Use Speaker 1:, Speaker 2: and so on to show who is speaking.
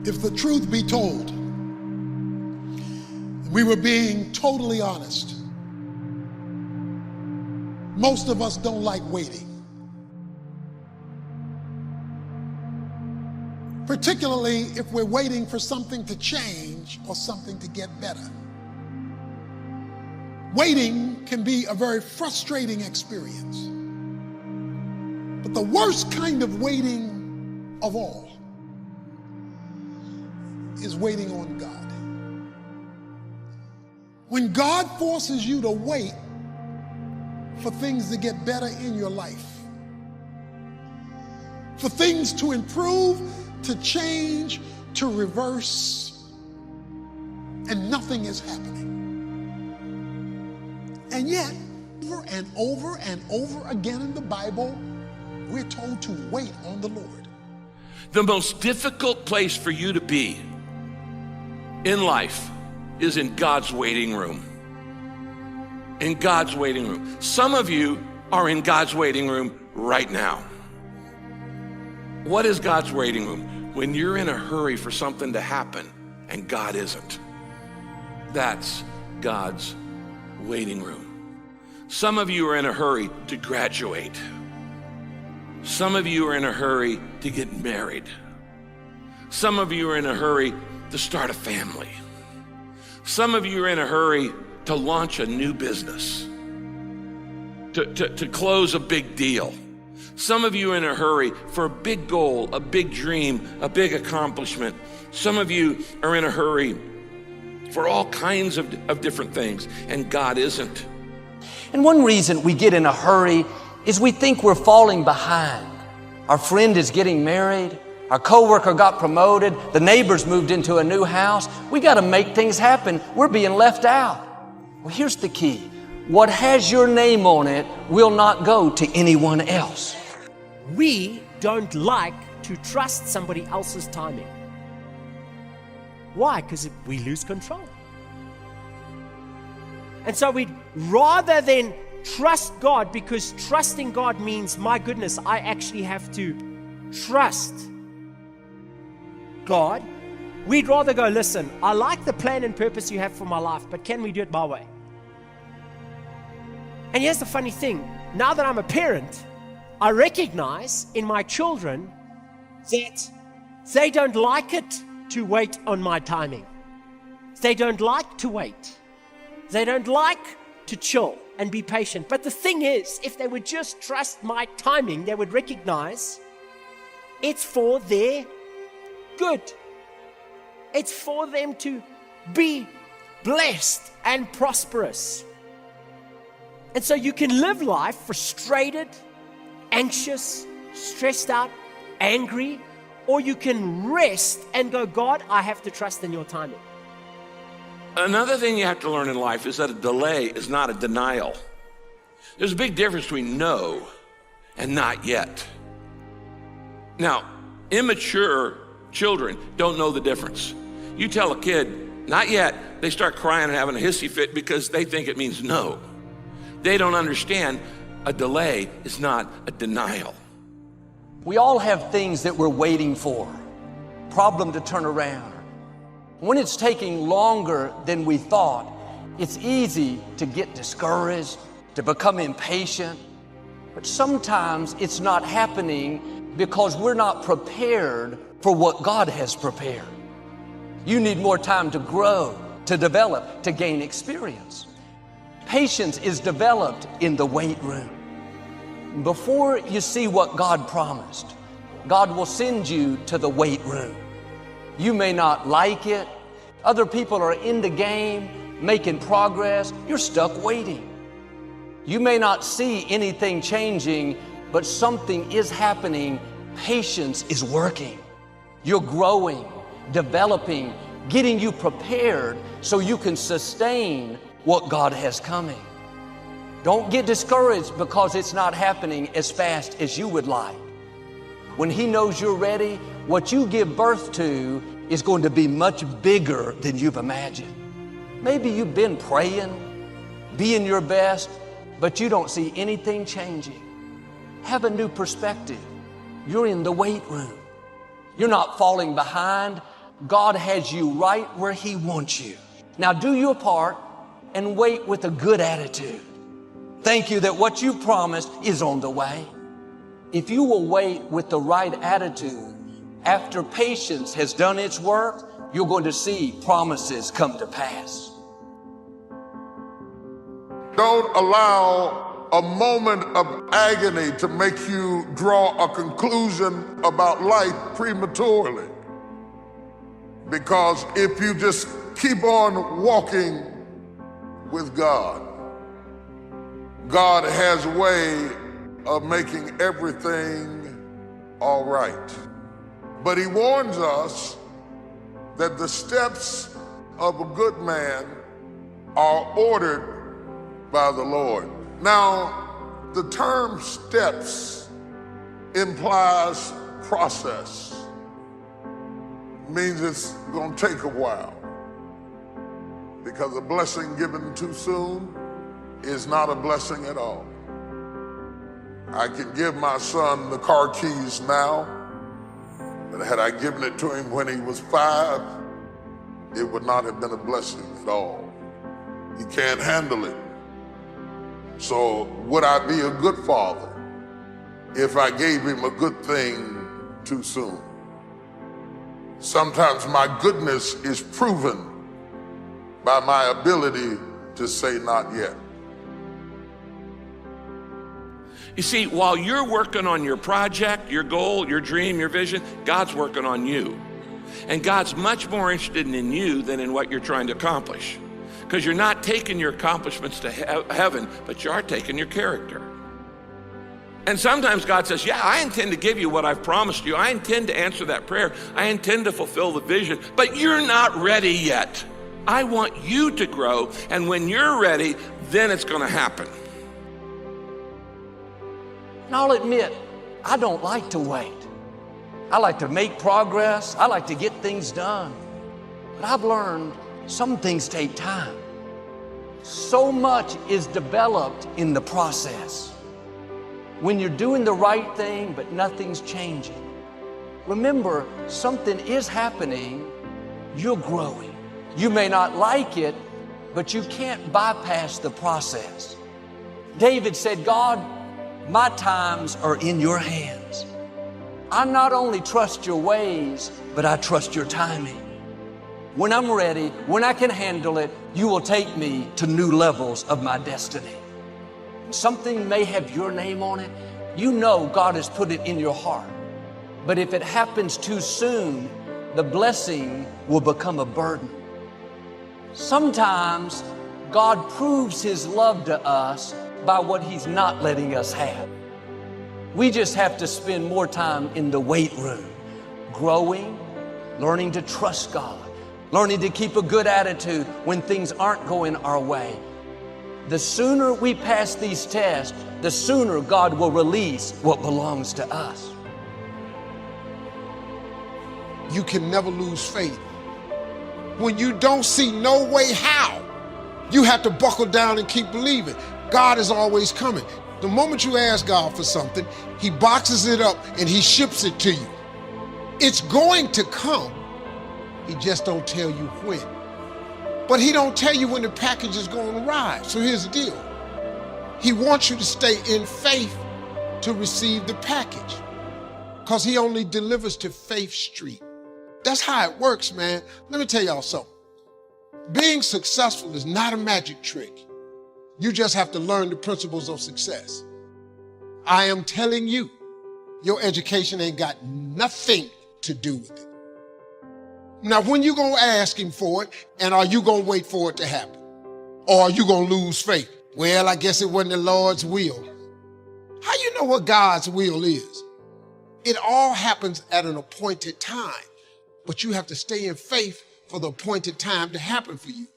Speaker 1: If the truth be told, we were being totally honest. Most of us don't like waiting. Particularly if we're waiting for something to change or something to get better. Waiting can be a very frustrating experience. But the worst kind of waiting of all is waiting on God. When God forces you to wait for things to get better in your life, for things to improve, to change, to reverse, and nothing is happening. And yet, over and over again in the Bible, we're told to wait on the Lord.
Speaker 2: The most difficult place for you to be in life is in God's waiting room. In God's waiting room. Some of you are in God's waiting room right now. What is God's waiting room? When you're in a hurry for something to happen and God isn't. That's God's waiting room. Some of you are in a hurry to graduate. Some of you are in a hurry to get married. Some of you are in a hurry to start a family. Some of you are in a hurry to launch a new business, to close a big deal. Some of you are in a hurry for a big goal, a big dream, a big accomplishment. Some of you are in a hurry for all kinds of different things, and God isn't.
Speaker 3: And one reason we get in a hurry is we think we're falling behind. Our friend is getting married. Our coworker got promoted. The neighbors moved into a new house. We got to make things happen. We're being left out. Well, here's the key. What has your name on it will not go to anyone else.
Speaker 4: We don't like to trust somebody else's timing. Why? Because we lose control. And so we'd rather than trust God, because trusting God means, my goodness, I actually have to trust God. We'd rather go, listen, I like the plan and purpose you have for my life, but can we do it my way? And here's the funny thing. Now that I'm a parent, I recognize in my children that they don't like it to wait on my timing. They don't like to wait. They don't like to chill and be patient. But the thing is, if they would just trust my timing, they would recognize it's for their good. It's for them to be blessed and prosperous. And so you can live life frustrated, anxious, stressed out, angry, or you can rest and go, God, I have to trust in your timing.
Speaker 2: Another thing you have to learn in life is that a delay is not a denial. There's a big difference between no and not yet. Now, immature children don't know the difference. You tell a kid, not yet, they start crying and having a hissy fit because they think it means no. They don't understand a delay is not a denial.
Speaker 3: We all have things that we're waiting for, problem to turn around. When it's taking longer than we thought, it's easy to get discouraged, to become impatient. But sometimes it's not happening because we're not prepared for what God has prepared. You need more time to grow, to develop, to gain experience. Patience is developed in the wait room. Before you see what God promised, God will send you to the wait room. You may not like it. Other people are in the game, making progress. You're stuck waiting. You may not see anything changing, but something is happening. Patience is working. You're growing, developing, getting you prepared so you can sustain what God has coming. Don't get discouraged because it's not happening as fast as you would like. When He knows you're ready, what you give birth to is going to be much bigger than you've imagined. Maybe you've been praying, being your best, but you don't see anything changing. Have a new perspective. You're in the wait room. You're not falling behind. God has you right where He wants you. Now do your part and wait with a good attitude. Thank you that what you promised is on the way. If you will wait with the right attitude, after patience has done its work, you're going to see promises come to pass.
Speaker 5: Don't allow a moment of agony to make you draw a conclusion about life prematurely. Because if you just keep on walking with God, God has a way of making everything all right. But He warns us that the steps of a good man are ordered by the Lord. Now, the term steps implies process. Means it's going to take a while. Because a blessing given too soon is not a blessing at all. I can give my son the car keys now, but had I given it to him when he was 5, it would not have been a blessing at all. He can't handle it. So would I be a good father if I gave him a good thing too soon? Sometimes my goodness is proven by my ability to say not yet.
Speaker 2: You see, while you're working on your project, your goal, your dream, your vision, God's working on you. And God's much more interested in you than in what you're trying to accomplish. Because you're not taking your accomplishments to heaven, but you are taking your character. And sometimes God says, yeah, I intend to give you what I've promised you. I intend to answer that prayer. I intend to fulfill the vision, but you're not ready yet. I want you to grow, and when you're ready, then it's going to happen.
Speaker 3: And I'll admit, I don't like to wait. I like to make progress. I like to get things done. But I've learned some things take time. So much is developed in the process. When you're doing the right thing, but nothing's changing, remember, something is happening. You're growing. You may not like it, but you can't bypass the process. David said, God, my times are in your hands. I not only trust your ways, but I trust your timing. When I'm ready, when I can handle it, you will take me to new levels of my destiny. Something may have your name on it. You know God has put it in your heart. But if it happens too soon, the blessing will become a burden. Sometimes God proves His love to us by what He's not letting us have. We just have to spend more time in the weight room, growing, learning to trust God, learning to keep a good attitude when things aren't going our way. The sooner we pass these tests, the sooner God will release what belongs to us.
Speaker 1: You can never lose faith. When you don't see no way how, you have to buckle down and keep believing. God is always coming. The moment you ask God for something, He boxes it up and He ships it to you. It's going to come. He just don't tell you when. But He don't tell you when the package is going to arrive. So here's the deal. He wants you to stay in faith to receive the package, because He only delivers to Faith Street. That's how it works, man. Let me tell y'all something. Being successful is not a magic trick. You just have to learn the principles of success. I am telling you, your education ain't got nothing to do with it. Now, when you gonna ask Him for it, and are you gonna wait for it to happen? Or are you gonna lose faith? Well, I guess it wasn't the Lord's will. How you know what God's will is? It all happens at an appointed time, but you have to stay in faith for the appointed time to happen for you.